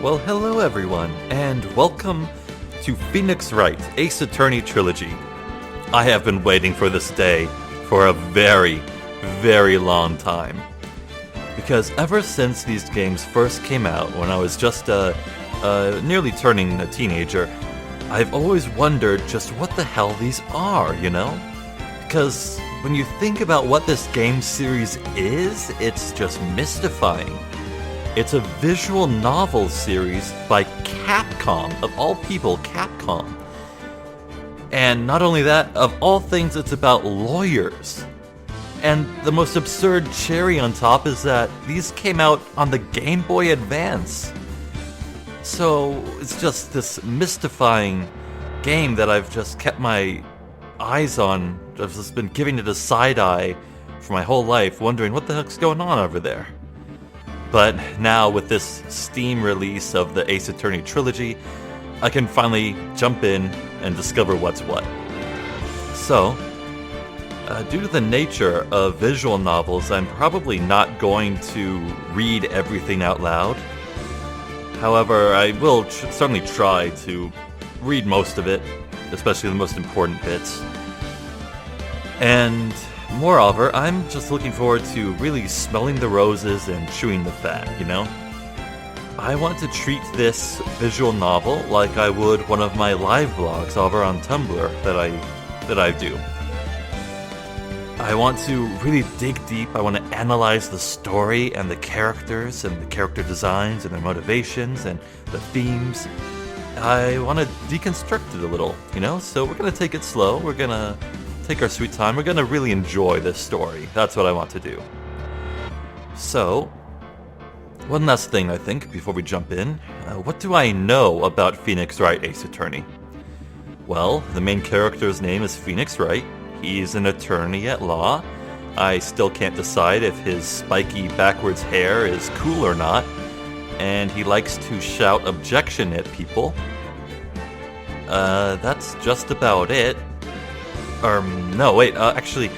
Well, hello everyone, and welcome to Phoenix Wright Ace Attorney Trilogy. I have been waiting for this day for a very, very long time. Because ever since these games first came out, when I was just nearly turning a teenager, I've always wondered just what the hell these are, you know? Because when you think about what this game series is, it's just mystifying. It's a visual novel series by Capcom, of all people, Capcom. And not only that, of all things, it's about lawyers. And the most absurd cherry on top is that these came out on the Game Boy Advance. So it's just this mystifying game that I've just kept my eyes on. I've just been giving it a side eye for my whole life, wondering what the heck's going on over there. But now with this Steam release of the Ace Attorney Trilogy, I can finally jump in and discover what's what. So, due to the nature of visual novels, I'm probably not going to read everything out loud. However, I will certainly try to read most of it, especially the most important bits. And moreover, I'm just looking forward to really smelling the roses and chewing the fat, you know? I want to treat this visual novel like I would one of my live blogs over on Tumblr that I do. I want to really dig deep. I want to analyze the story and the characters and the character designs and their motivations and the themes. I want to deconstruct it a little, you know? So we're going to take it slow. We're going to take our sweet time. We're going to really enjoy this story. That's what I want to do. So, one last thing, I think, before we jump in. What do I know about Phoenix Wright Ace Attorney? Well, the main character's name is Phoenix Wright. He's an attorney at law. I still can't decide if his spiky backwards hair is cool or not. And he likes to shout objection at people. That's just about it. Actually,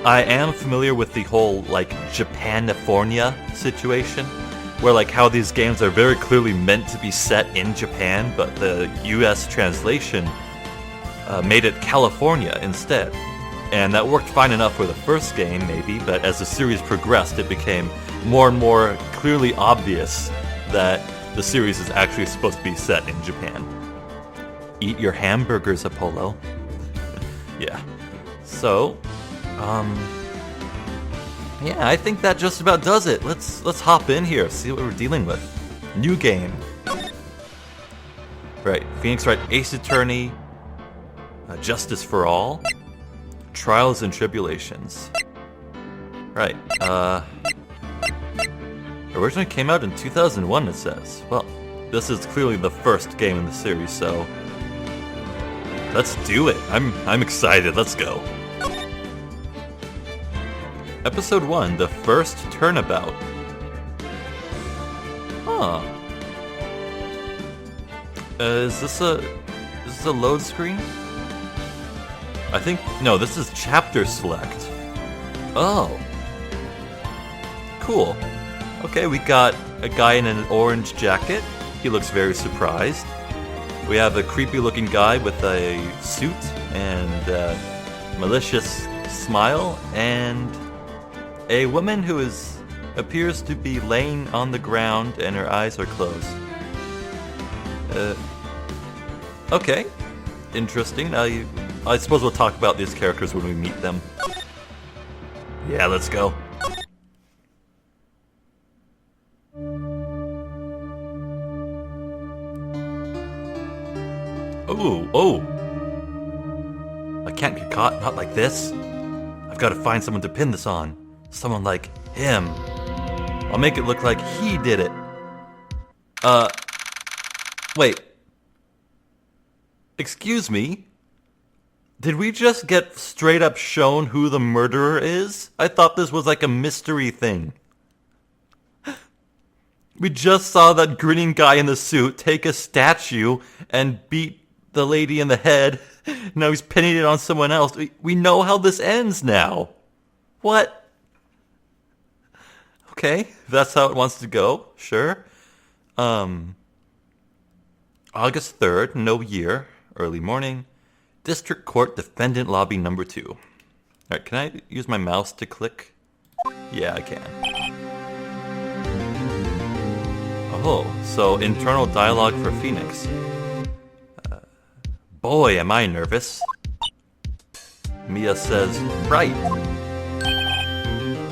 I am familiar with the whole, Japanifornia situation, where, how these games are very clearly meant to be set in Japan, but the US translation made it California instead. And that worked fine enough for the first game, maybe, but as the series progressed, it became more and more clearly obvious that the series is actually supposed to be set in Japan. Eat your hamburgers, Apollo. Yeah. So, I think that just about does it. Let's hop in here, see what we're dealing with. New game. Right, Phoenix Wright Ace Attorney, Justice for All, Trials and Tribulations. Right, originally came out in 2001, it says. Well, this is clearly the first game in the series, so let's do it. I'm excited. Let's go. Episode 1, the first turnabout. Huh. Is this a load screen? I think, no, this is chapter select. Oh. Cool. Okay, we got a guy in an orange jacket. He looks very surprised. We have a creepy-looking guy with a suit and a malicious smile, and a woman who appears to be laying on the ground and her eyes are closed. Okay. Interesting. I suppose we'll talk about these characters when we meet them. Yeah, let's go. Oh. I can't get caught, not like this. I've got to find someone to pin this on. Someone like him. I'll make it look like he did it. Wait. Excuse me? Did we just get straight up shown who the murderer is? I thought this was like a mystery thing. We just saw that grinning guy in the suit take a statue and beat the lady in the head. Now he's pinning it on someone else. We know how this ends now. What? Okay, if that's how it wants to go, sure. August 3rd, no year, early morning, District Court Defendant Lobby number 2. Alright, can I use my mouse to click? Yeah, I can. Oh, so internal dialogue for Phoenix. Boy, am I nervous. Mia says, right.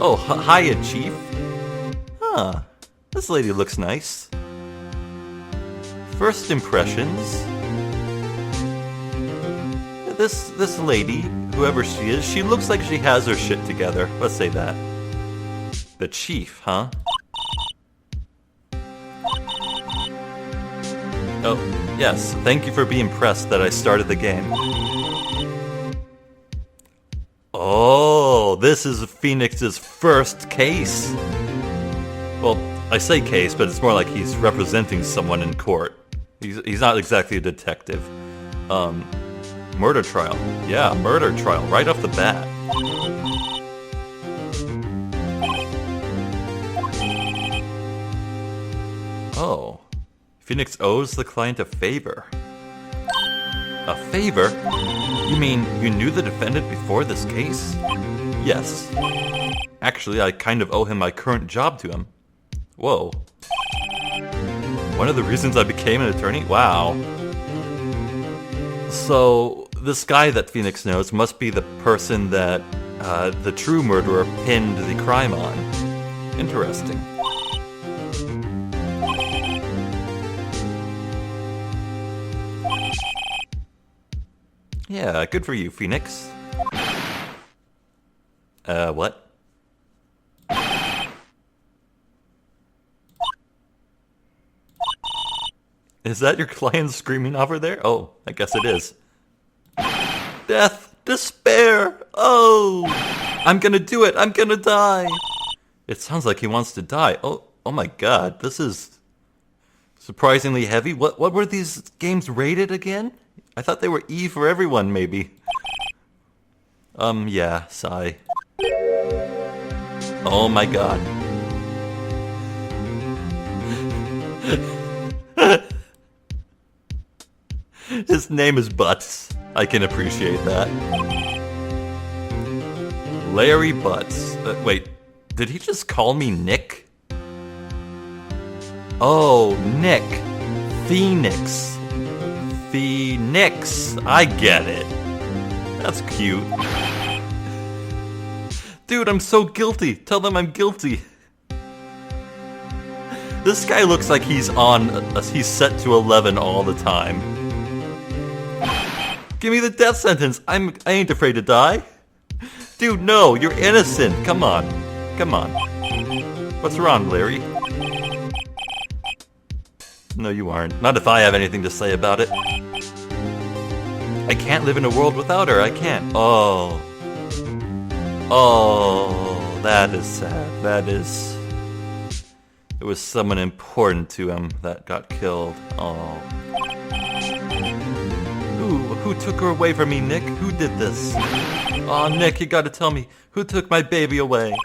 Oh, hiya, Chief. Huh, this lady looks nice. First impressions. This lady, whoever she is, she looks like she has her shit together. Let's say that. The Chief, huh? Oh, yes, thank you for being impressed that I started the game. Oh, this is Phoenix's first case. Well, I say case, but it's more like he's representing someone in court. He's not exactly a detective. Murder trial. Yeah, murder trial, right off the bat. Oh. Phoenix owes the client a favor. A favor? You mean you knew the defendant before this case? Yes. Actually, I kind of owe him my current job to him. Whoa. One of the reasons I became an attorney? Wow. So, this guy that Phoenix knows must be the person that the true murderer pinned the crime on. Interesting. Yeah, good for you, Phoenix. What? Is that your client screaming over there? Oh, I guess it is. Death! Despair! Oh! I'm gonna do it! I'm gonna die! It sounds like he wants to die. Oh my god, this is surprisingly heavy. What were these games rated again? I thought they were E for everyone, maybe. Yeah, sigh. Oh my god. His name is Butts. I can appreciate that. Larry Butts. Wait, did he just call me Nick? Oh, Nick. Phoenix. Phoenix. I get it. That's cute. Dude, I'm so guilty. Tell them I'm guilty. This guy looks like he's set to 11 all the time. Give me the death sentence. I ain't afraid to die. Dude, no, you're innocent. Come on. Come on. What's wrong, Larry? No, you aren't. Not if I have anything to say about it. I can't live in a world without her. I can't. Oh. Oh, that is sad. That is... It was someone important to him that got killed. Oh. Who took her away from me, Nick? Who did this? Oh, Nick, you gotta tell me. Who took my baby away?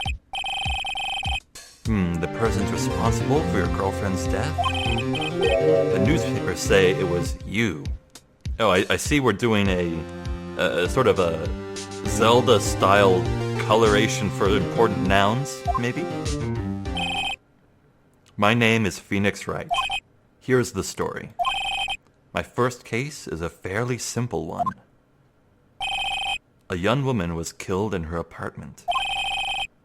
The person's responsible for your girlfriend's death? The newspapers say it was you. Oh, I see we're doing a sort of a Zelda-style coloration for important nouns, maybe? My name is Phoenix Wright. Here's the story. My first case is a fairly simple one. A young woman was killed in her apartment.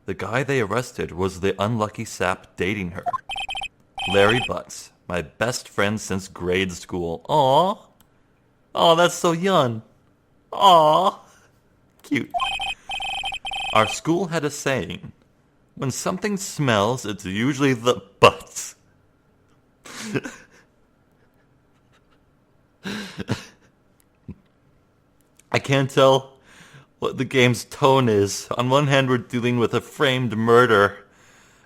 The guy they arrested was the unlucky sap dating her. Larry Butts, my best friend since grade school. Aww. Aw, that's so young. Aw. Cute. Our school had a saying. When something smells, it's usually the butts. I can't tell what the game's tone is. On one hand, we're dealing with a framed murder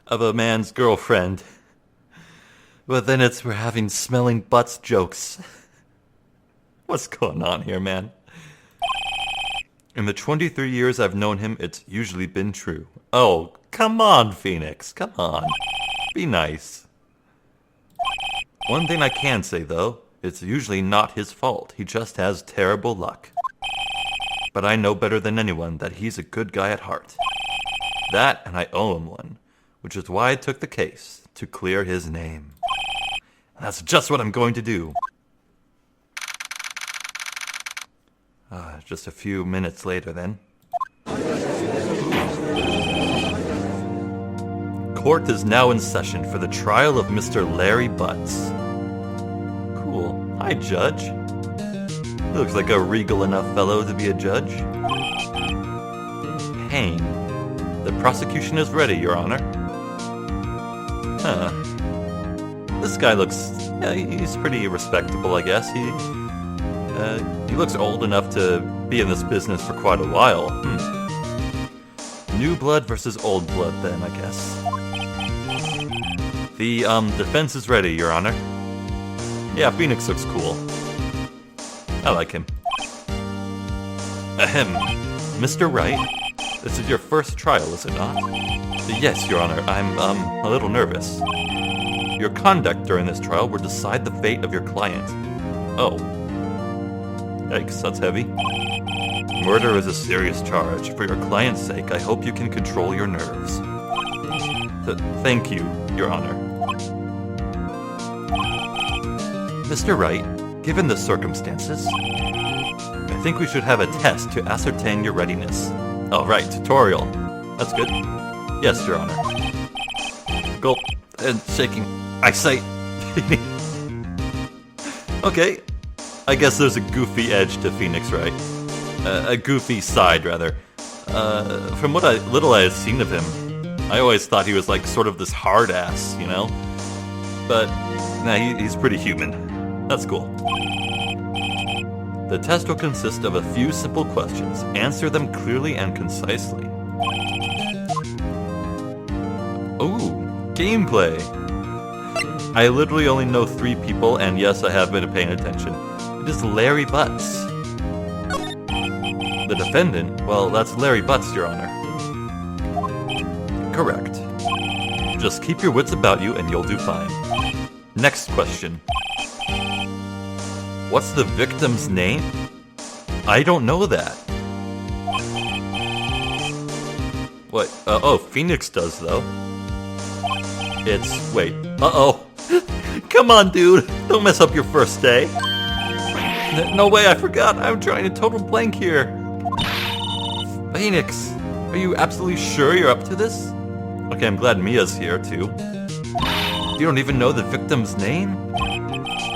of a man's girlfriend. But then we're having smelling butts jokes. What's going on here, man? In the 23 years I've known him, it's usually been true. Oh, come on, Phoenix. Come on. Be nice. One thing I can say, though. It's usually not his fault. He just has terrible luck. But I know better than anyone that he's a good guy at heart. That, and I owe him one, which is why I took the case, to clear his name. And that's just what I'm going to do. Just a few minutes later, then. Court is now in session for the trial of Mr. Larry Butts. Cool. Hi, Judge. He looks like a regal enough fellow to be a judge. Payne. The prosecution is ready, Your Honor. Huh. This guy looks... yeah, he's pretty respectable, I guess. He looks old enough to be in this business for quite a while. New blood versus old blood, then, I guess. The, defense is ready, Your Honor. Yeah, Phoenix looks cool. I like him. Ahem. Mr. Wright, this is your first trial, is it not? Yes, Your Honor. I'm, a little nervous. Your conduct during this trial will decide the fate of your client. Oh. Yikes, that's heavy. Murder is a serious charge. For your client's sake, I hope you can control your nerves. Thank you, Your Honor. Mr. Wright, given the circumstances, I think we should have a test to ascertain your readiness. Oh, right, tutorial. That's good. Yes, Your Honor. Gulp and shaking eyesight. Okay. I guess there's a goofy edge to Phoenix, right? A goofy side, rather. From what little I had seen of him, I always thought he was like sort of this hard ass, you know? But, nah, he's pretty human. That's cool. The test will consist of a few simple questions. Answer them clearly and concisely. Ooh, gameplay. I literally only know 3 people, and yes, I have been paying attention. It is Larry Butts. The defendant? Well, that's Larry Butts, Your Honor. Correct. Just keep your wits about you and you'll do fine. Next question. What's the victim's name? I don't know that. What? Oh, Phoenix does, though. It's... wait. Uh-oh. Come on, dude. Don't mess up your first day. No way, I forgot. I'm trying to total blank here. Phoenix, are you absolutely sure you're up to this? Okay, I'm glad Mia's here, too. You don't even know the victim's name?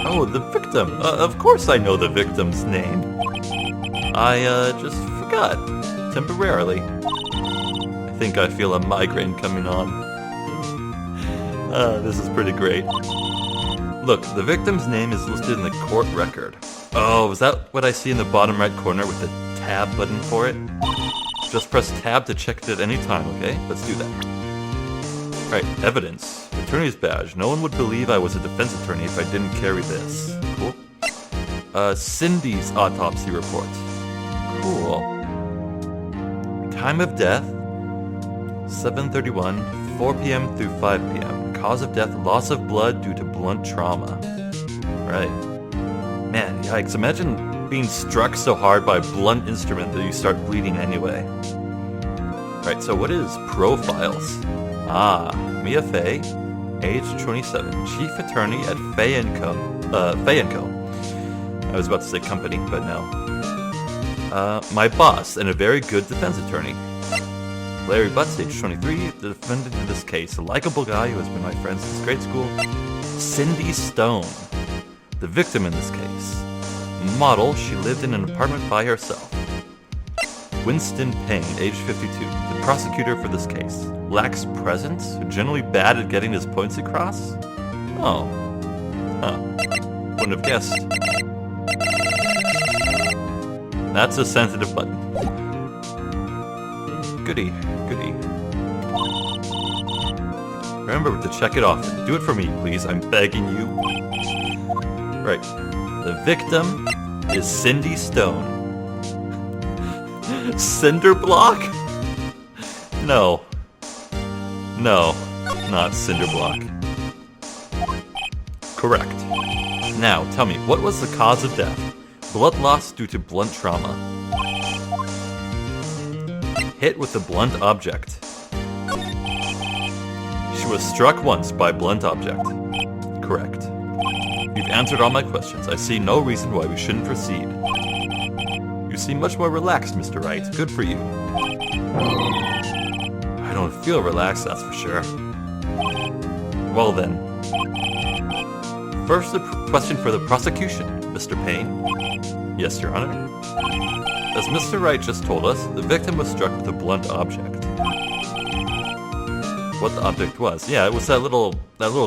Oh, the victim. Of course I know the victim's name. I, just forgot. Temporarily. I think I feel a migraine coming on. This is pretty great. Look, the victim's name is listed in the court record. Oh, is that what I see in the bottom right corner with the tab button for it? Just press tab to check it at any time, okay? Let's do that. Right, evidence. Attorney's badge. No one would believe I was a defense attorney if I didn't carry this. Cool. Cindy's autopsy report. Cool. Time of death, 7:31, 4 p.m. through 5 p.m. Cause of death, loss of blood due to blunt trauma. Right. Man, yikes. Imagine being struck so hard by a blunt instrument that you start bleeding anyway. Right, so what is profiles? Ah, Mia Fey, age 27, chief attorney at Fey & Co. I was about to say company, but no. My boss, and a very good defense attorney. Larry Butts, age 23, the defendant in this case, a likable guy who has been my friend since grade school. Cindy Stone, the victim in this case. Model, she lived in an apartment by herself. Winston Payne, age 52, the prosecutor for this case. Lacks presence, generally bad at getting his points across? Oh. Huh. Wouldn't have guessed. That's a sensitive button. Goody, goody. Remember to check it off. Do it for me, please. I'm begging you. Right. The victim is Cindy Stone. Cinder block? No. No, not cinder block. Correct. Now, tell me, what was the cause of death? Blood loss due to blunt trauma. Hit with a blunt object. She was struck once by a blunt object. Correct. You've answered all my questions. I see no reason why we shouldn't proceed. You seem much more relaxed, Mr. Wright. Good for you. I don't feel relaxed, that's for sure. Well then. First, a question for the prosecution, Mr. Payne. Yes, Your Honor. As Mr. Wright just told us, the victim was struck with a blunt object. What the object was? Yeah, it was that little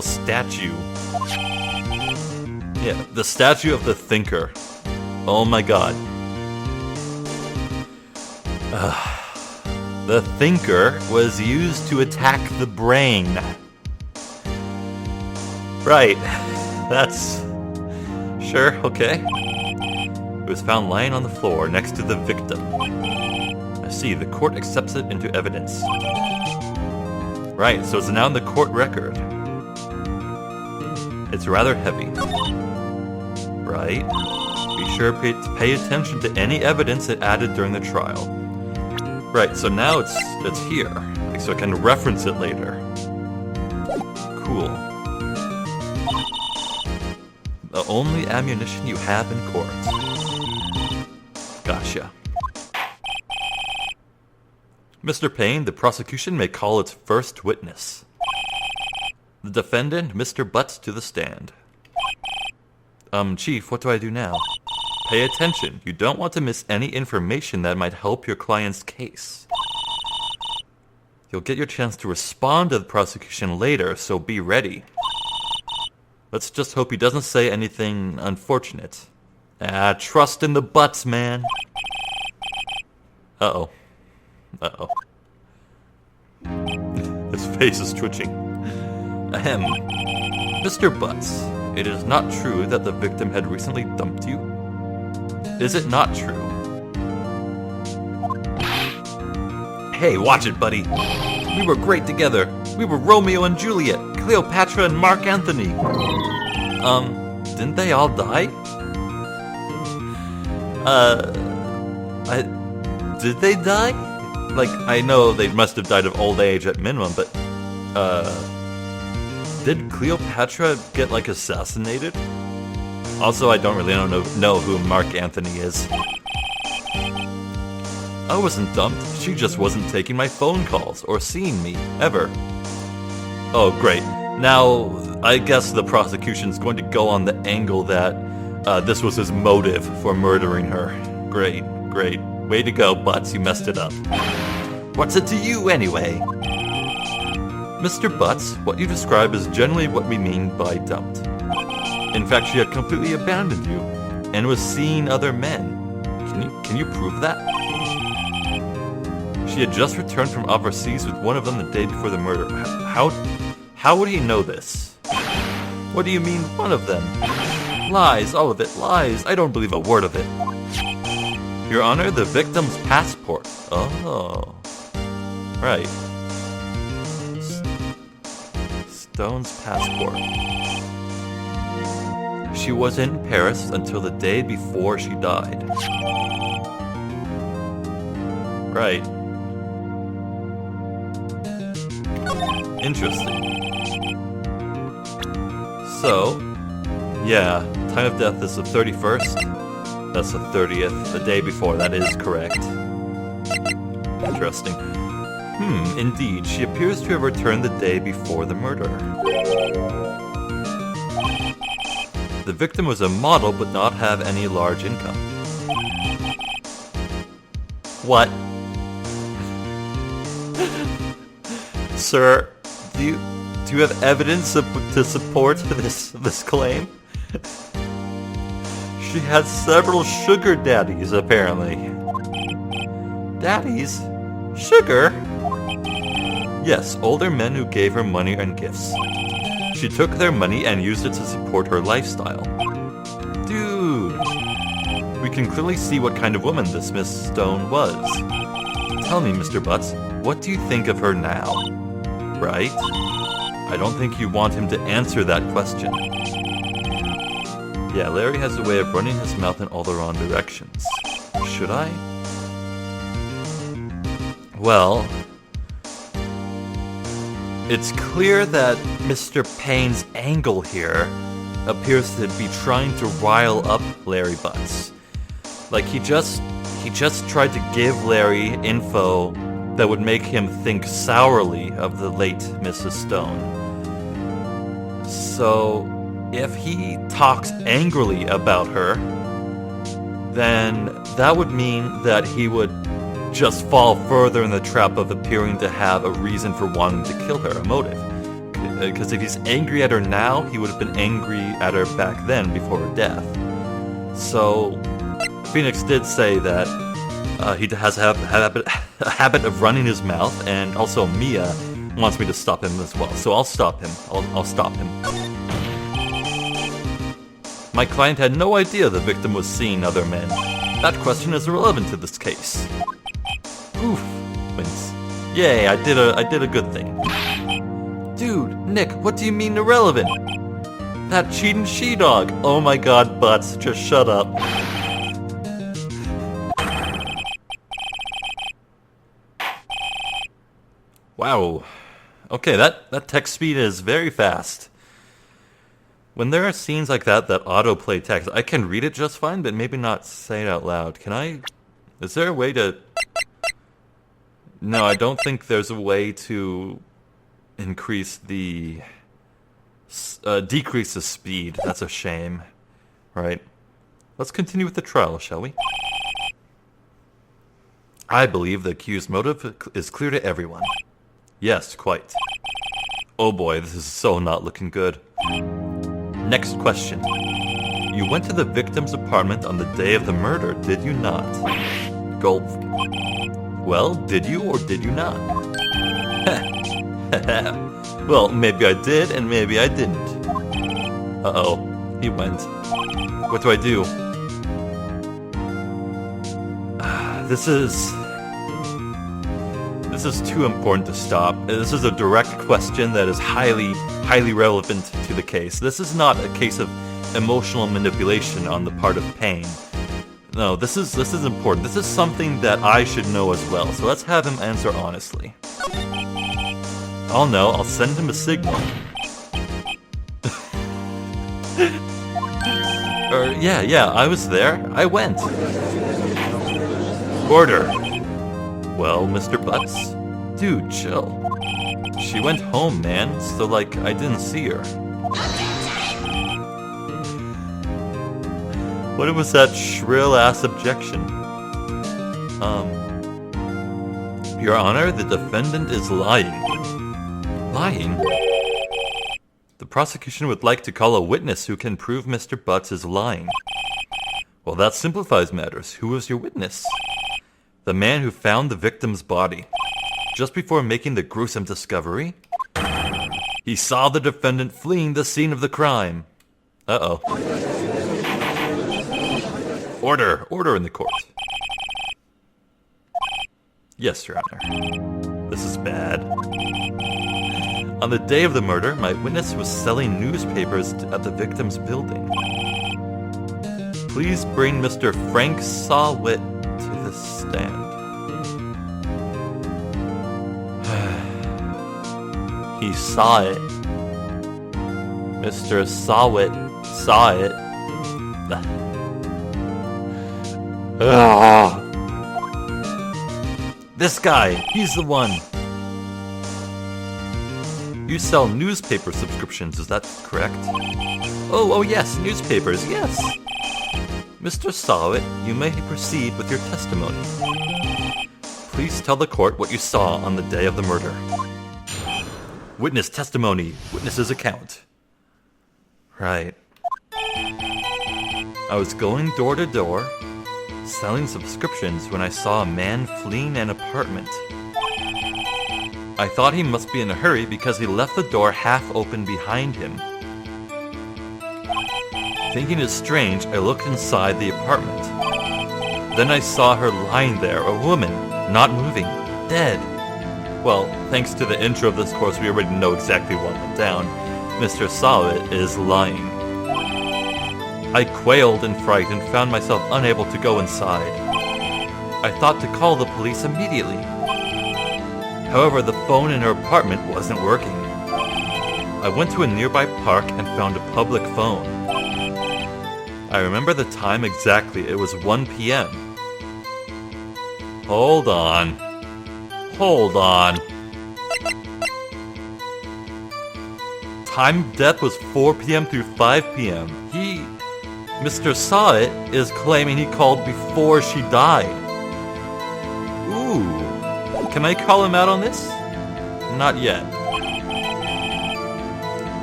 statue. Yeah, the statue of the Thinker. Oh my god. The Thinker was used to attack the brain. Right. That's... Sure, okay. It was found lying on the floor next to the victim. I see, the court accepts it into evidence. Right, so it's now in the court record. It's rather heavy. Right? Be sure to pay attention to any evidence it added during the trial. Right, so now it's here. So I can reference it later. Cool. The only ammunition you have in court. Gotcha. Mr. Payne, the prosecution may call its first witness. The defendant, Mr. Butts, to the stand. Chief, what do I do now? Pay attention. You don't want to miss any information that might help your client's case. You'll get your chance to respond to the prosecution later, so be ready. Let's just hope he doesn't say anything unfortunate. Trust in the Butts, man. Uh-oh. Uh-oh. His face is twitching. Ahem. Mr. Butts, it is not true that the victim had recently dumped you? Is it not true? Hey, watch it, buddy. We were great together. We were Romeo and Juliet, Cleopatra and Mark Antony. Didn't they all die? Did they die? Like, I know they must have died of old age at minimum, but, did Cleopatra get, like, assassinated? Also, I don't really know who Mark Antony is. I wasn't dumped. She just wasn't taking my phone calls or seeing me, ever. Oh, great. Now, I guess the prosecution's going to go on the angle that this was his motive for murdering her. Great, great. Way to go, Butts, you messed it up. What's it to you, anyway? Mr. Butts, what you describe is generally what we mean by dumped. In fact, she had completely abandoned you, and was seeing other men. Can you prove that? She had just returned from overseas with one of them the day before the murder. How would he know this? What do you mean, one of them? Lies, all of it, lies. I don't believe a word of it. Your Honor, the victim's passport. Oh. Right. Stone's passport. She was in Paris until the day before she died. Right. Interesting. So, yeah, time of death is the 31st. That's the 30th, the day before, that is correct. Interesting. Indeed, she appears to have returned the day before the murder. The victim was a model but not have any large income. What? Sir, do you have evidence to support this claim? She had several sugar daddies, apparently. Daddies? Sugar? Yes, older men who gave her money and gifts. She took their money and used it to support her lifestyle. Dude! We can clearly see what kind of woman this Miss Stone was. Tell me, Mr. Butts, what do you think of her now? Right? I don't think you want him to answer that question. Yeah, Larry has a way of running his mouth in all the wrong directions. Should I? Well, it's clear that Mr. Payne's angle here appears to be trying to rile up Larry Butts. Like he just tried to give Larry info that would make him think sourly of the late Mrs. Stone. So, if he talks angrily about her, then that would mean that he would just fall further in the trap of appearing to have a reason for wanting to kill her, a motive. Because if he's angry at her now, he would have been angry at her back then, before her death. So, Phoenix did say that he has a habit of running his mouth, and also Mia wants me to stop him as well. So I'll stop him. I'll stop him. My client had no idea the victim was seeing other men. That question is irrelevant to this case. Oof, wins. Yay, I did a good thing. Dude, Nick, what do you mean irrelevant? That cheating she-dog. Oh my god, Butts, just shut up. Wow. Okay, that text speed is very fast. When there are scenes like that autoplay text, I can read it just fine, but maybe not say it out loud. Can I? Is there a way to? No, I don't think there's a way to increase the decrease the speed. That's a shame. Right. Let's continue with the trial, shall we? I believe the accused motive is clear to everyone. Yes, quite. Oh boy, this is so not looking good. Next question. You went to the victim's apartment on the day of the murder, did you not? Gulp. Well, did you or did you not? Well, maybe I did and maybe I didn't. Uh-oh, he went. What do I do? This is too important to stop. This is a direct question that is highly relevant to the case. This is not a case of emotional manipulation on the part of Payne. No, this is important. This is something that I should know as well. So let's have him answer honestly. I'll know. I'll send him a signal. Yeah, I was there. I went. Order. Well, Mr. Butts? Dude, chill. She went home, man, so like, I didn't see her. What was that shrill-ass objection? Your Honor, the defendant is lying. Lying? The prosecution would like to call a witness who can prove Mr. Butts is lying. Well, that simplifies matters. Who was your witness? The man who found the victim's body. Just before making the gruesome discovery, he saw the defendant fleeing the scene of the crime. Uh-oh. Order in the court. Yes, Your Honor. This is bad. On the day of the murder, my witness was selling newspapers at the victim's building. Please bring Mr. Frank Sawwit to the stand. He saw it. Mr. Sawwit saw it. This guy, he's the one. You sell newspaper subscriptions, is that correct? Oh yes, newspapers, yes. Mr. Sawwit, you may proceed with your testimony. Please tell the court what you saw on the day of the murder. Witness testimony, witness's account. Right. I was going door to door, selling subscriptions when I saw a man fleeing an apartment. I thought he must be in a hurry because he left the door half open behind him. Thinking it strange, I looked inside the apartment. Then I saw her lying there, a woman, not moving, dead. Well, thanks to the intro of this course, we already know exactly what went down. Mr. Sawwit is lying. I quailed in fright and found myself unable to go inside. I thought to call the police immediately. However, the phone in her apartment wasn't working. I went to a nearby park and found a public phone. I remember the time exactly. It was 1 p.m. Hold on. Hold on. Time of death was 4 p.m. through 5 p.m. Mr. Saw It, is claiming he called before she died. Ooh. Can I call him out on this? Not yet.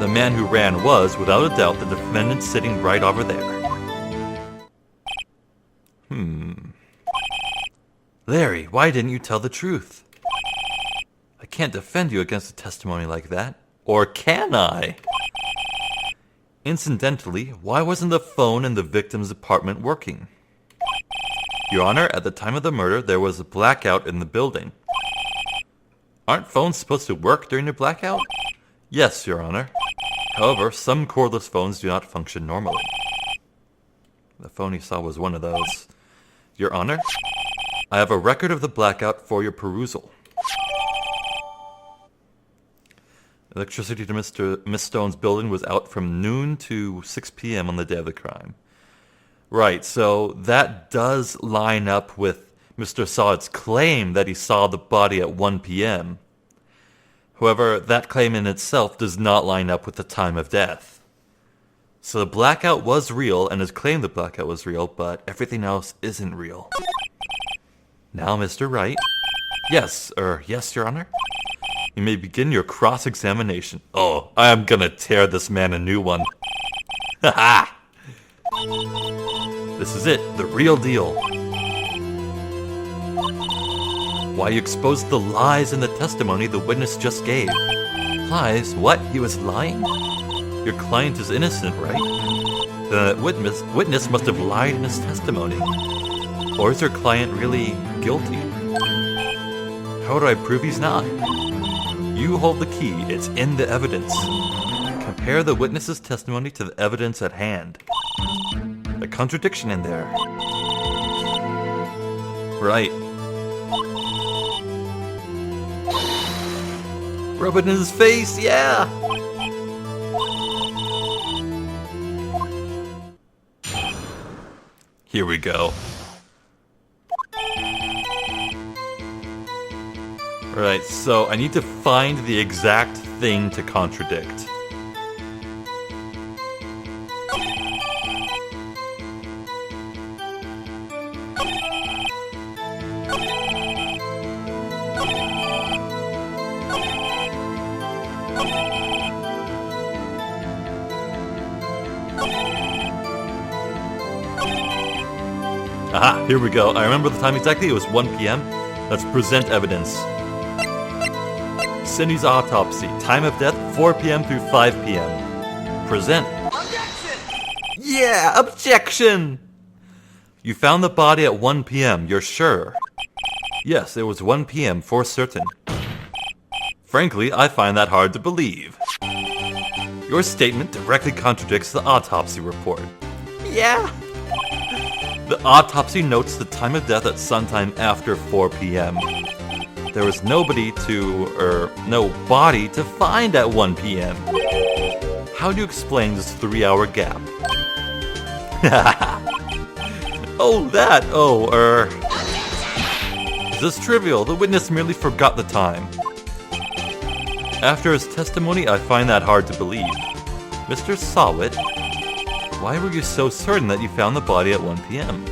The man who ran was, without a doubt, the defendant sitting right over there. Larry, why didn't you tell the truth? I can't defend you against a testimony like that. Or can I? Incidentally, why wasn't the phone in the victim's apartment working? Your Honor, at the time of the murder, there was a blackout in the building. Aren't phones supposed to work during a blackout? Yes, Your Honor. However, some cordless phones do not function normally. The phone you saw was one of those. Your Honor, I have a record of the blackout for your perusal. Electricity to Miss Stone's building was out from noon to 6 p.m. on the day of the crime. Right, so that does line up with Mr. Sawit's claim that he saw the body at 1 p.m. However, that claim in itself does not line up with the time of death. So the blackout was real, and his claim the blackout was real, but everything else isn't real. Now, Mr. Wright. Yes, Your Honor? You may begin your cross-examination. Oh, I am gonna tear this man a new one. Haha! This is it, the real deal. Why, you exposed the lies in the testimony the witness just gave. Lies? What? He was lying? Your client is innocent, right? The witness must have lied in his testimony. Or is your client really guilty? How do I prove he's not? You hold the key. It's in the evidence. Compare the witness's testimony to the evidence at hand. A contradiction in there. Right. Rub it in his face, yeah! Here we go. Right, so I need to find the exact thing to contradict. Aha, here we go. I remember the time exactly. It was 1 p.m. Let's present evidence. Cindy's autopsy. Time of death, 4 p.m. through 5 p.m. Present. Objection! Yeah, objection! You found the body at 1 p.m., you're sure? Yes, it was 1 p.m. for certain. Frankly, I find that hard to believe. Your statement directly contradicts the autopsy report. Yeah? The autopsy notes the time of death at sometime after 4 p.m. There was no body to find at 1 p.m. How do you explain this 3-hour gap? Is this trivial? The witness merely forgot the time. After his testimony, I find that hard to believe. Mr. Sawit, why were you so certain that you found the body at 1 p.m.?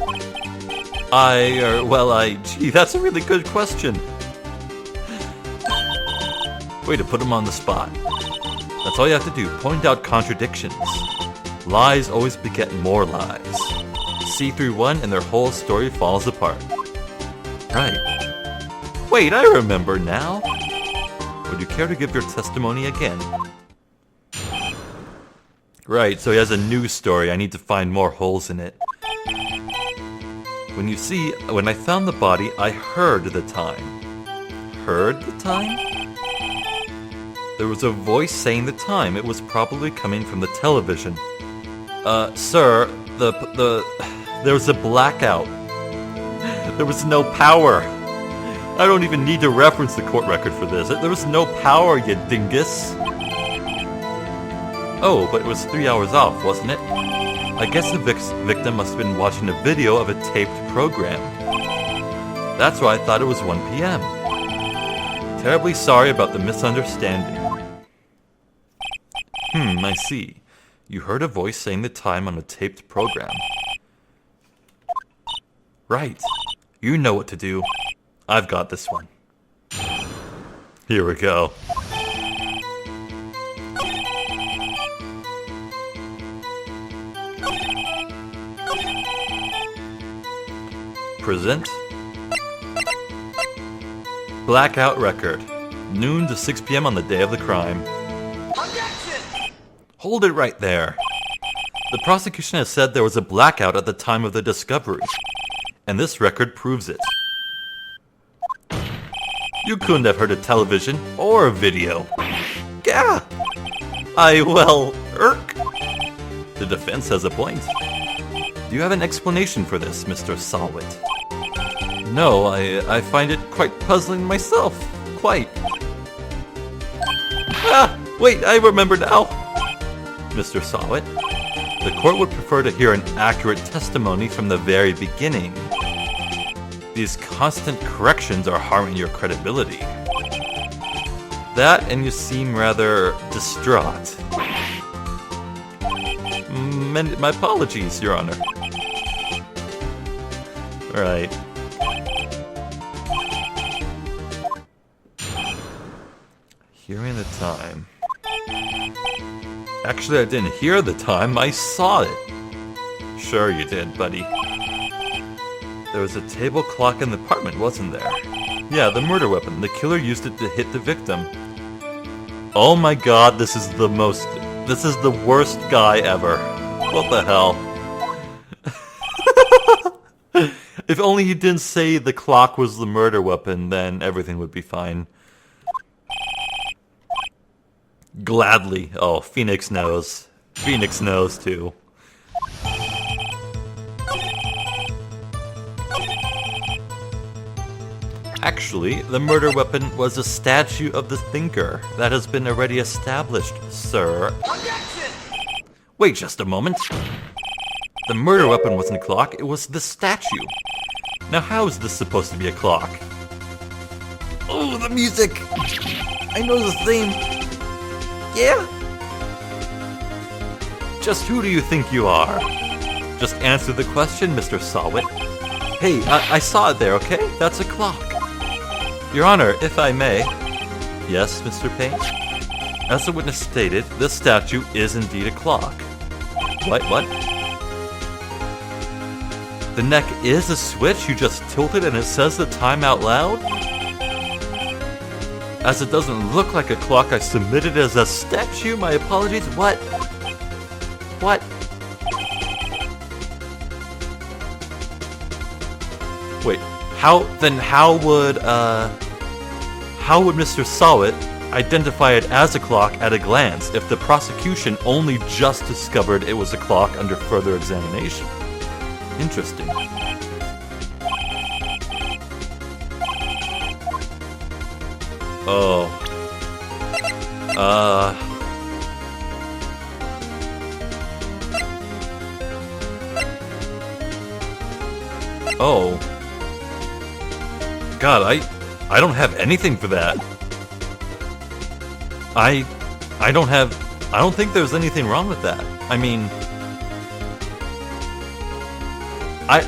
Gee, that's a really good question. Way to put him on the spot. That's all you have to do, point out contradictions. Lies always beget more lies. See through one and their whole story falls apart. Right. Wait, I remember now. Would you care to give your testimony again? Right, so he has a new story. I need to find more holes in it. When I found the body, I heard the time. Heard the time? There was a voice saying the time. It was probably coming from the television. Sir, There was a blackout. There was no power. I don't even need to reference the court record for this. There was no power, you dingus. Oh, but it was 3 hours off, wasn't it? I guess the victim must have been watching a video of a taped program. That's why I thought it was 1 p.m. Terribly sorry about the misunderstanding. I see. You heard a voice saying the time on a taped program. Right. You know what to do. I've got this one. Here we go. Present. Blackout record. Noon to 6 p.m. on the day of the crime. Objection! Hold it right there. The prosecution has said there was a blackout at the time of the discovery, and this record proves it. You couldn't have heard a television or a video. Gah! Irk. The defense has a point. Do you have an explanation for this, Mr. Sawit? No, I find it quite puzzling myself. Quite. Wait, I remember now. Mr. Sawit, the court would prefer to hear an accurate testimony from the very beginning. These constant corrections are harming your credibility. That, and you seem rather distraught. My apologies, Your Honor. Right. Hearing the time. Actually, I didn't hear the time, I saw it. Sure you did, buddy. There was a table clock in the apartment, wasn't there? Yeah, the murder weapon. The killer used it to hit the victim. Oh my god, this is the worst guy ever. What the hell? If only he didn't say the clock was the murder weapon, then everything would be fine. Gladly. Oh, Phoenix knows. Phoenix knows, too. Actually, the murder weapon was a statue of the thinker. That has been already established, sir. Objection! Wait just a moment. The murder weapon wasn't a clock, it was the statue. Now how is this supposed to be a clock? Oh, the music! I know the theme. Yeah? Just who do you think you are? Just answer the question, Mr. Sawit. Hey, I saw it there, okay? That's a clock. Your Honor, if I may. Yes, Mr. Payne? As the witness stated, this statue is indeed a clock. What? The neck is a switch? You just tilted and it says the time out loud? As it doesn't look like a clock, I submitted it as a statue. My apologies. What? Wait, how would Mr. Sawit identify it as a clock at a glance if the prosecution only just discovered it was a clock under further examination? Interesting. Oh. Oh. God, I don't have anything for that. I don't think there's anything wrong with that. I mean,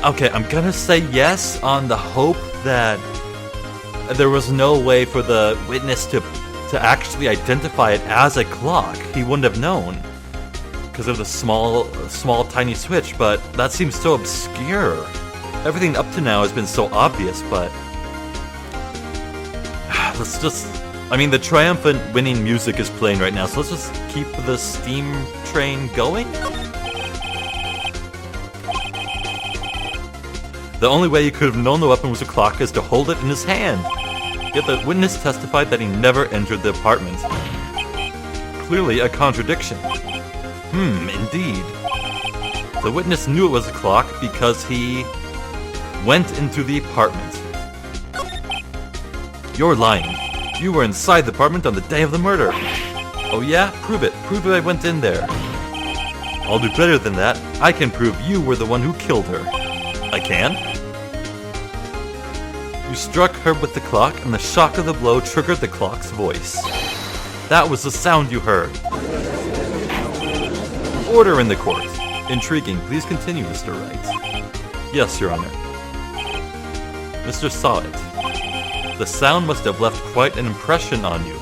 okay, I'm gonna say yes on the hope that there was no way for the witness to actually identify it as a clock. He wouldn't have known because of the small tiny switch, but that seems so obscure. Everything up to now has been so obvious, but let's just... I mean, the triumphant winning music is playing right now, so let's just keep the steam train going? The only way he could have known the weapon was a clock is to hold it in his hand. Yet the witness testified that he never entered the apartment. Clearly a contradiction. Indeed. The witness knew it was a clock because he went into the apartment. You're lying. You were inside the apartment on the day of the murder. Oh yeah? Prove it. Prove I went in there. I'll do better than that. I can prove you were the one who killed her. I can? You struck her with the clock, and the shock of the blow triggered the clock's voice. That was the sound you heard. Order in the court. Intriguing. Please continue, Mr. Wright. Yes, Your Honor. Mr. Saw it. The sound must have left quite an impression on you.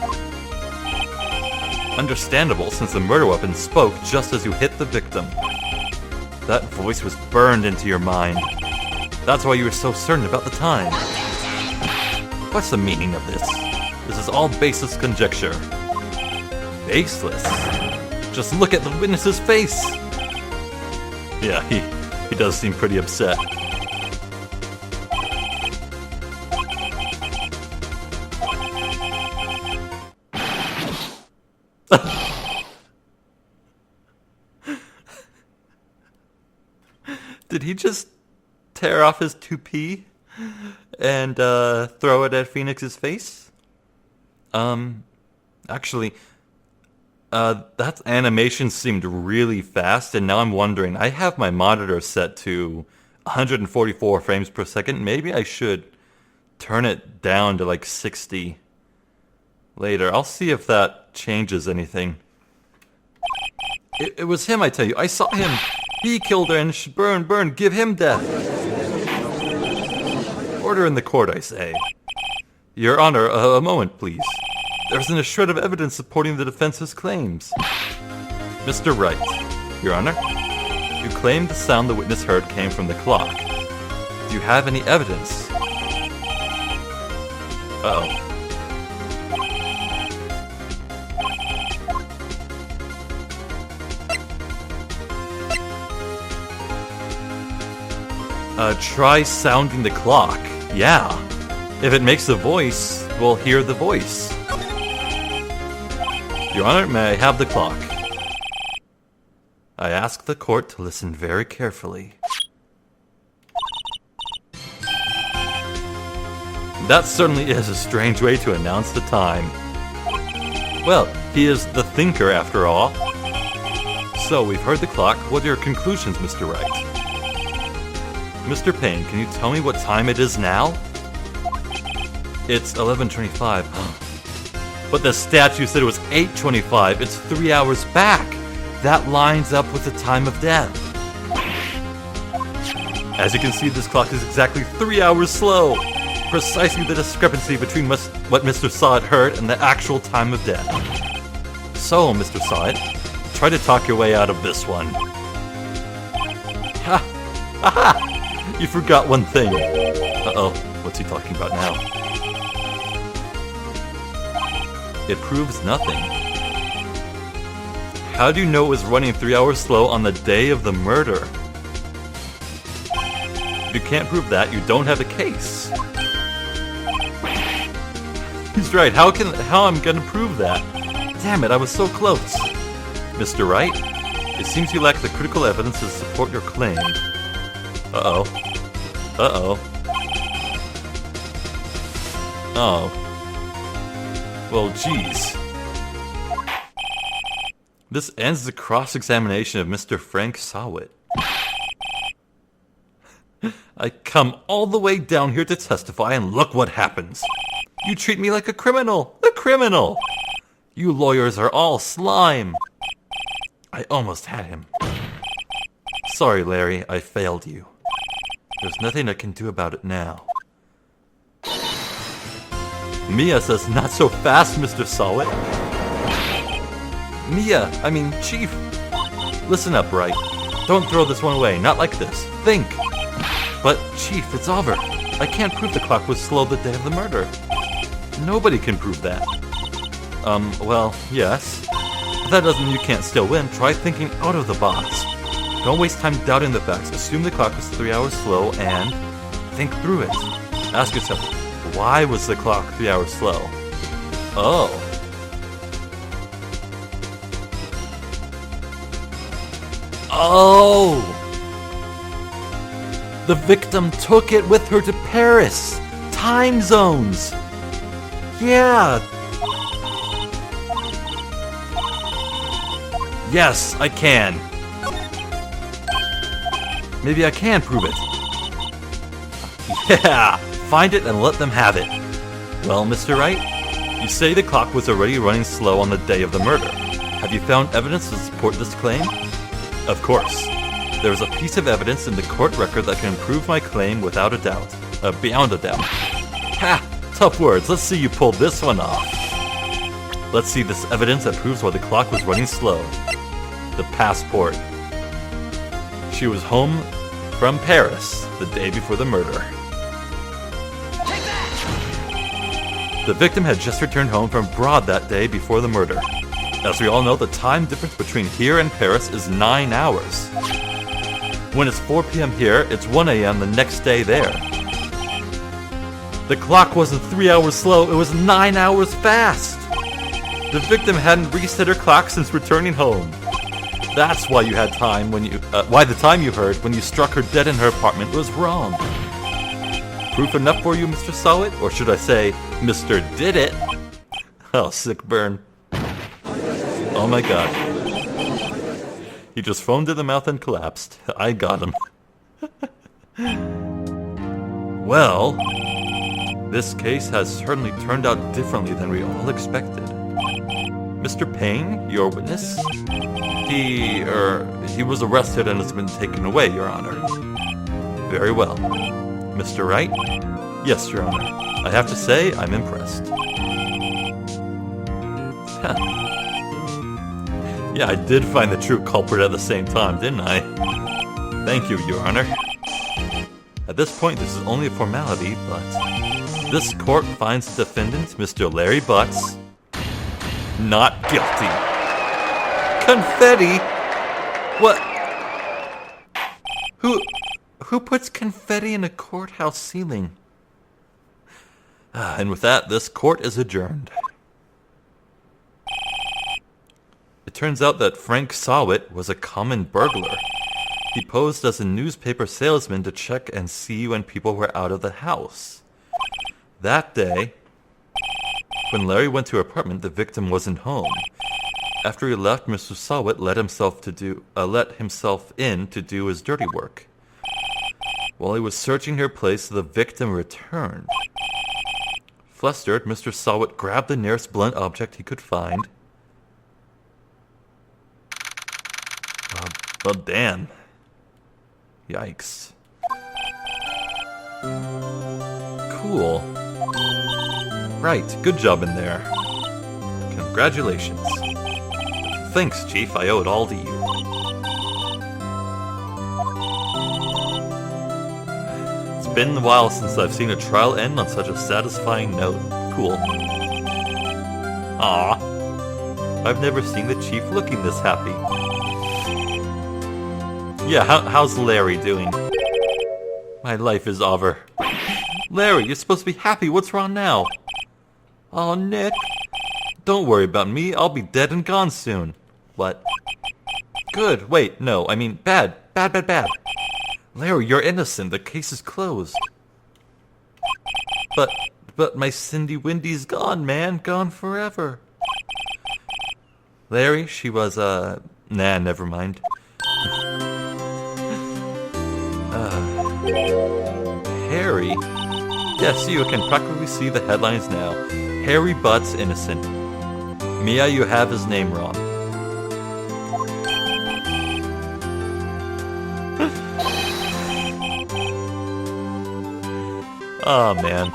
Understandable, since the murder weapon spoke just as you hit the victim. That voice was burned into your mind. That's why you were so certain about the time. What's the meaning of this? This is all baseless conjecture. Baseless? Just look at the witness's face! Yeah, he does seem pretty upset. Did he just tear off his toupee and throw it at Phoenix's face? Actually, that animation seemed really fast, and now I'm wondering, I have my monitor set to 144 frames per second. Maybe I should turn it down to like 60 later. I'll see if that changes anything. It was him, I tell you. I saw him. He killed her and burn, give him death. Order in the court, I say. Your Honor, a moment, please. There isn't a shred of evidence supporting the defense's claims. Mr. Wright, Your Honor, you claim the sound the witness heard came from the clock. Do you have any evidence? Uh-oh. Try sounding the clock. Yeah. If it makes a voice, we'll hear the voice. Your Honor, may I have the clock? I ask the court to listen very carefully. That certainly is a strange way to announce the time. Well, he is the thinker after all. So, we've heard the clock. What are your conclusions, Mr. Wright? Mr. Payne, can you tell me what time it is now? It's 11:25. But the statue said it was 8:25. It's 3 hours back. That lines up with the time of death. As you can see, this clock is exactly 3 hours slow. Precisely the discrepancy between what Mr. Sawit heard and the actual time of death. So, Mr. Sawit, try to talk your way out of this one. Ha! Aha! You forgot one thing. Uh-oh, what's he talking about now? It proves nothing. How do you know it was running 3 hours slow on the day of the murder? If you can't prove that, you don't have a case. He's right, how am I gonna prove that? Damn it, I was so close. Mr. Wright, it seems you lack the critical evidence to support your claim. Uh-oh. Uh-oh. Oh. Well, geez. This ends the cross-examination of Mr. Frank Sawit. I come all the way down here to testify, and look what happens. You treat me like a criminal! A criminal! You lawyers are all slime! I almost had him. Sorry, Larry, I failed you. There's nothing I can do about it now. Mia says, not so fast, Mr. Sawit. Chief. Listen up, Wright. Don't throw this one away, not like this. Think. But, Chief, it's over. I can't prove the clock was slow the day of the murder. Nobody can prove that. Well, yes. But that doesn't mean you can't still win. Try thinking out of the box. Don't waste time doubting the facts. Assume the clock was 3 hours slow and think through it. Ask yourself, why was the clock 3 hours slow? Oh. Oh! The victim took it with her to Paris. Time zones. Yeah. Yes, I can. Maybe I can prove it. Yeah, find it and let them have it. Well, Mr. Wright, you say the clock was already running slow on the day of the murder. Have you found evidence to support this claim? Of course. There is a piece of evidence in the court record that can prove my claim without a doubt. Beyond a doubt. Ha! Tough words. Let's see you pull this one off. Let's see this evidence that proves why the clock was running slow. The passport. She was home from Paris the day before the murder. The victim had just returned home from abroad that day before the murder. As we all know, the time difference between here and Paris is 9 hours. When it's 4 p.m. here, it's 1 a.m. the next day there. The clock wasn't 3 hours slow, it was 9 hours fast! The victim hadn't reset her clock since returning home. That's why you had time when you, why the time you heard when you struck her dead in her apartment was wrong. Proof enough for you, Mr. Solid? Or should I say, Mr. Did It? Oh, sick burn. Oh my god. He just foamed in the mouth and collapsed. I got him. Well, this case has certainly turned out differently than we all expected. Mr. Payne, your witness, he was arrested and has been taken away, Your Honor. Very well. Mr. Wright? Yes, Your Honor. I have to say, I'm impressed. Yeah, I did find the true culprit at the same time, didn't I? Thank you, Your Honor. At this point, this is only a formality, but this court finds the defendant, Mr. Larry Butts, not guilty. Confetti? What? Who puts confetti in a courthouse ceiling? And with that, this court is adjourned. It turns out that Frank Sawit was a common burglar. He posed as a newspaper salesman to check and see when people were out of the house. That day, when Larry went to her apartment, the victim wasn't home. After he left, Mr. Sawit let himself in to do his dirty work. While he was searching her place, the victim returned. Flustered, Mr. Sawit grabbed the nearest blunt object he could find. Well, damn. Yikes. Cool. Right, good job in there. Congratulations. Thanks, Chief, I owe it all to you. It's been a while since I've seen a trial end on such a satisfying note. Cool. Aw. I've never seen the Chief looking this happy. Yeah, how's Larry doing? My life is over. Larry, you're supposed to be happy. What's wrong now? Oh, Nick. Don't worry about me. I'll be dead and gone soon. What? Good. Wait, no. I mean, bad. Bad. Larry, you're innocent. The case is closed. But my Cindy Windy's gone, man. Gone forever. Larry, she was, nah, never mind. Harry? Yes, you can practically see the headlines now. Harry Butts innocent. Mia, you have his name wrong. Oh, man.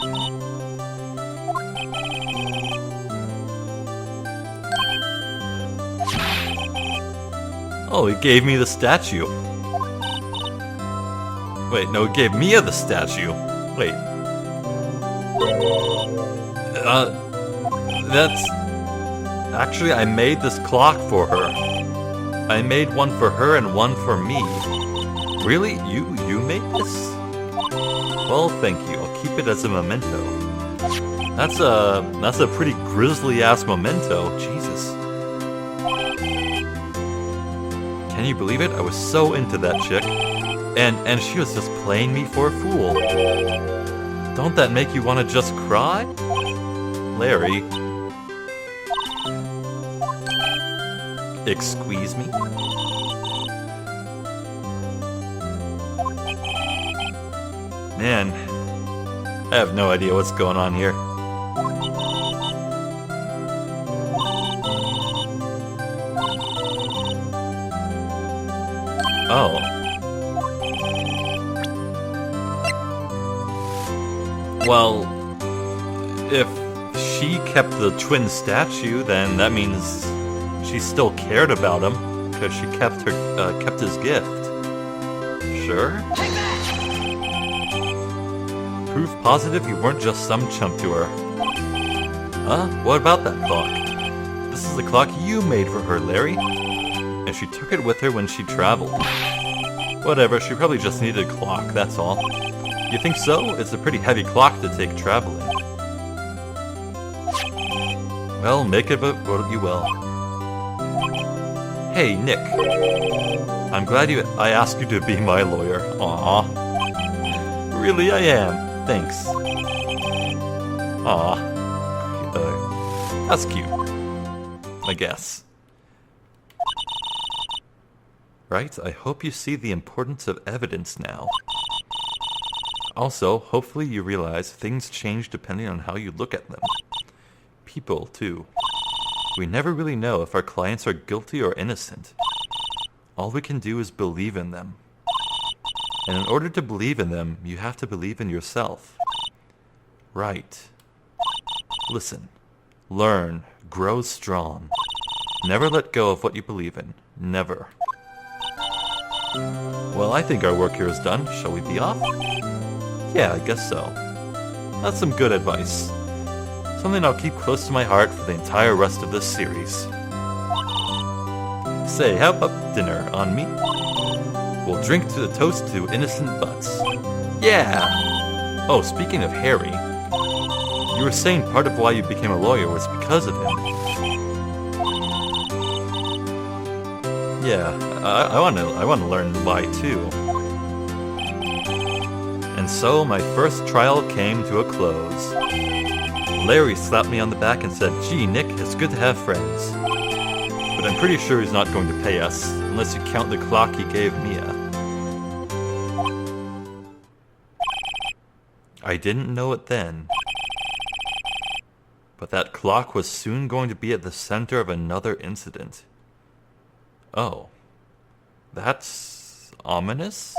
Oh, he gave me the statue. Wait, no, he gave Mia the statue. Wait. That's... Actually, I made this clock for her. I made one for her and one for me. Really? You made this? Well, thank you. I'll keep it as a memento. That's a pretty grisly-ass memento. Jesus. Can you believe it? I was so into that chick. And she was just playing me for a fool. Don't that make you want to just cry? Larry. Excuse me? Man, I have no idea what's going on here. Oh. Well, if she kept the twin statue, then that means she still cared about him, because she kept his gift. Sure? Proof positive you weren't just some chump to her. Huh? What about that clock? This is the clock you made for her, Larry. And she took it with her when she traveled. Whatever, she probably just needed a clock, that's all. You think so? It's a pretty heavy clock to take traveling. Well, make of it what you will. Hey, Nick. I'm glad I asked you to be my lawyer. Aww. Really, I am. Thanks. Aww. That's cute. I guess. Right? I hope you see the importance of evidence now. Also, hopefully you realize things change depending on how you look at them. People, too. We never really know if our clients are guilty or innocent. All we can do is believe in them. And in order to believe in them, you have to believe in yourself. Right. Listen. Learn. Grow strong. Never let go of what you believe in. Never. Well, I think our work here is done. Shall we be off? Yeah, I guess so. That's some good advice. Something I'll keep close to my heart for the entire rest of this series. Say, how about dinner on me? We'll drink to the toast to innocent butts. Yeah! Oh, speaking of Harry, you were saying part of why you became a lawyer was because of him. Yeah, I want to learn why too. And so my first trial came to a close. Larry slapped me on the back and said, "Gee, Nick, it's good to have friends." But I'm pretty sure he's not going to pay us, unless you count the clock he gave Mia. I didn't know it then. But that clock was soon going to be at the center of another incident. Oh. That's ominous?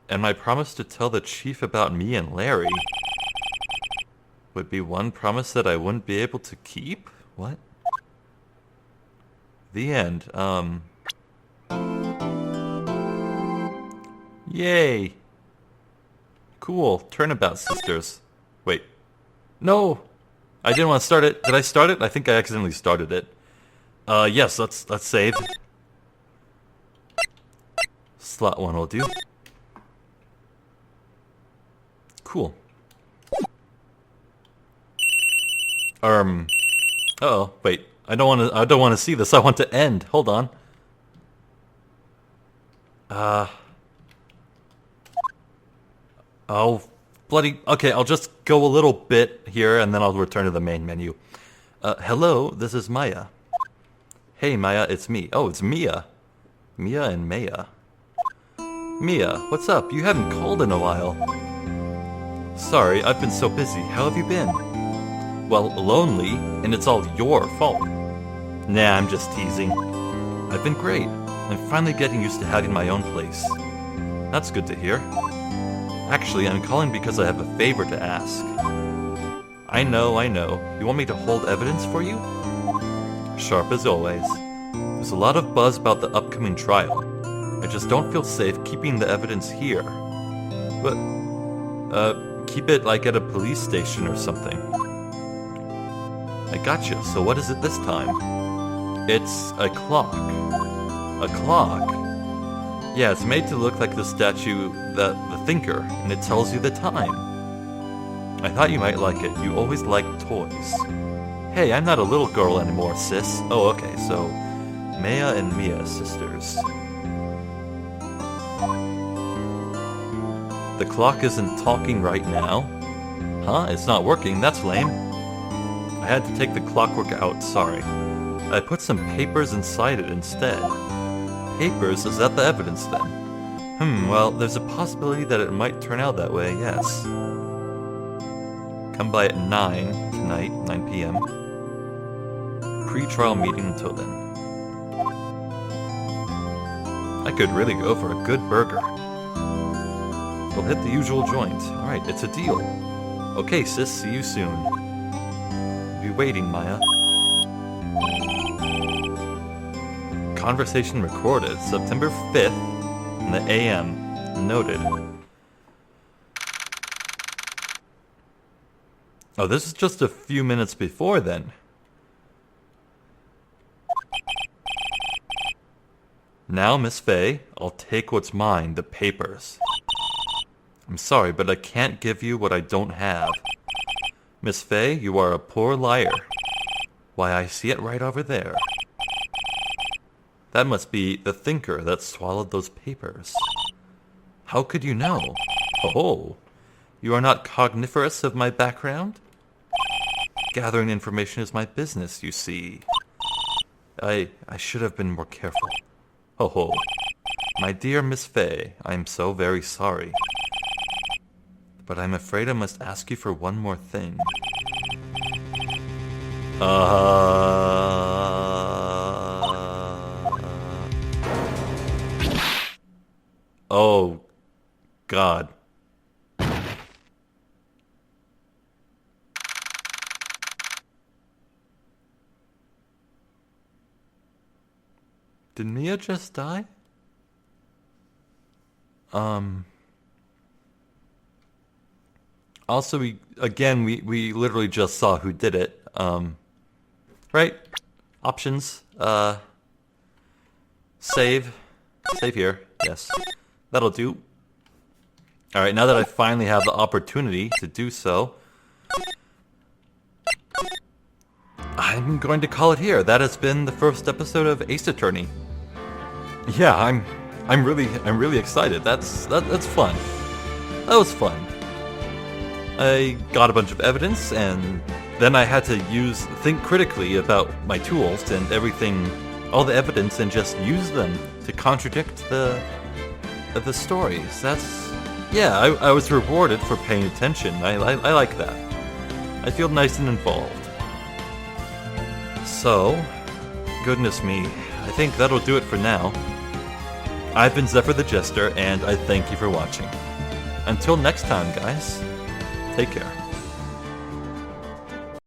And my promise to tell the chief about me and Larry would be one promise that I wouldn't be able to keep? What? The end. Yay! Cool. Turnabout sisters. Wait. No! I didn't want to start it. Did I start it? I think I accidentally started it. Yes, let's save. Slot 1 will do. Cool. Uh-oh, wait. I don't want to see this. I want to end. Hold on. Oh, bloody... Okay, I'll just go a little bit here, and then I'll return to the main menu. Hello, this is Maya. Hey, Maya, it's me. Oh, it's Mia. Mia and Maya. Mia, what's up? You haven't called in a while. Sorry, I've been so busy. How have you been? Well, lonely, and it's all your fault. Nah, I'm just teasing. I've been great. I'm finally getting used to having my own place. That's good to hear. Actually, I'm calling because I have a favor to ask. I know. You want me to hold evidence for you? Sharp as always. There's a lot of buzz about the upcoming trial. I just don't feel safe keeping the evidence here. But, keep it like at a police station or something. I gotcha. So what is it this time? It's a clock. A clock? Yeah, it's made to look like the statue, the thinker, and it tells you the time. I thought you might like it. You always liked toys. Hey, I'm not a little girl anymore, sis. Oh, okay, so Maya and Mia, sisters. The clock isn't talking right now. Huh? It's not working. That's lame. I had to take the clockwork out, sorry. I put some papers inside it instead. Papers? Is that the evidence then? Well, there's a possibility that it might turn out that way, yes. Come by at 9 tonight, 9 p.m. Pre-trial meeting until then. I could really go for a good burger. We'll hit the usual joint. Alright, it's a deal. Okay, sis, see you soon. Be waiting, Maya. Conversation recorded September 5th in the AM. Noted. Oh, this is just a few minutes before then. Now, Miss Faye, I'll take what's mine, the papers. I'm sorry, but I can't give you what I don't have. Miss Faye, you are a poor liar. Why, I see it right over there. That must be the thinker that swallowed those papers. How could you know? Oh, you are not cogniferous of my background? Gathering information is my business, you see. I should have been more careful. Oh, my dear Miss Faye, I am so very sorry. But I'm afraid I must ask you for one more thing. Oh, God. Did Mia just die? Also, we literally just saw who did it. Right? Options. Save. Save here. Yes. That'll do. Alright, now that I finally have the opportunity to do so, I'm going to call it here. That has been the first episode of Ace Attorney. Yeah, I'm really excited. That's fun. That was fun. I got a bunch of evidence, and then I had to think critically about my tools and everything, all the evidence, and just use them to contradict the stories. I was rewarded for paying attention. I like that. I feel nice and involved. So, goodness me, I think that'll do it for now. I've been Zephyr the Jester, and I thank you for watching. Until next time, guys, take care.